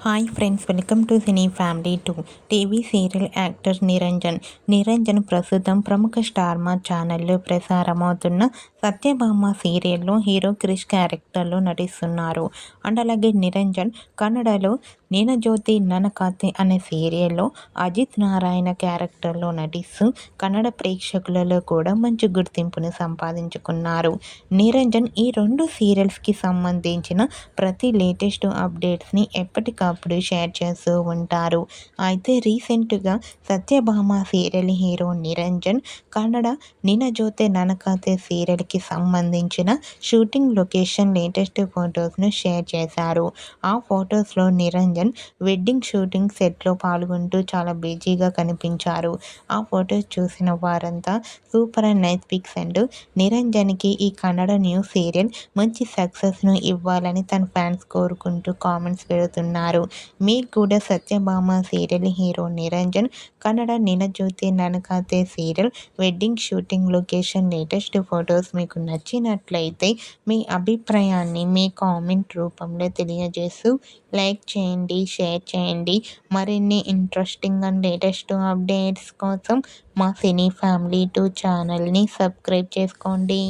Hi friends, welcome to cine family 2. TV serial actor Niranjan ప్రస్తుతం ప్రముఖ star మా ఛానల్లో ప్రసారమవుతున్న సత్యభామ సీరియల్లో హీరో క్రిష్ క్యారెక్టర్లో నటిస్తున్నారు. అండ్ అలాగే నిరంజన్ కన్నడలో నీనజ్యోతి నన కథೆ అనే సీరియల్లో అజిత్ నారాయణ క్యారెక్టర్లో నటిస్తూ కన్నడ ప్రేక్షకులలో కూడా మంచి గుర్తింపును సంపాదించుకున్నారు. నిరంజన్ ఈ 2 సీరియల్స్కి సంబంధించిన ప్రతి లేటెస్ట్ అప్డేట్స్ని ఎప్పటికప్పుడు షేర్ చేస్తూ ఉంటారు. అయితే రీసెంట్గా సత్యభామ సీరియల్ హీరో నిరంజన్ కన్నడ నీనజ్యోతి నన కథೆ సీరియల్కి సంబంధించిన షూటింగ్ లొకేషన్ లేటెస్ట్ ఫొటోస్ను షేర్ చేశారు. ఆ ఫొటోస్లో నిరంజన్ వెడ్డింగ్ షూటింగ్ సెట్లో పాల్గొంటూ చాలా బిజీగా కనిపించారు. ఆ ఫొటోస్ చూసిన వారంతా super and nice pics and నిరంజన్కి ఈ కన్నడ న్యూ సీరియల్ మంచి సక్సెస్ను ఇవ్వాలని తన ఫ్యాన్స్ కోరుకుంటూ కామెంట్స్ పెడుతున్నారు. మీకు కూడా సత్యభామ సీరియల్ హీరో నిరంజన్ కన్నడ నీనజ్యోతి నన కథೆ serial wedding shooting location latest photos మీకు నచ్చినట్లయితే మీ అభిప్రాయాన్ని మీ కామెంట్ రూపంలో తెలియజేస్తూ లైక్ చేయండి, షేర్ చేయండి. మరిన్ని ఇంట్రెస్టింగ్ అండ్ లేటెస్ట్ అప్డేట్స్ కోసం మా సినీ ఫ్యామిలీ 2 ఛానల్ని సబ్స్క్రైబ్ చేసుకోండి.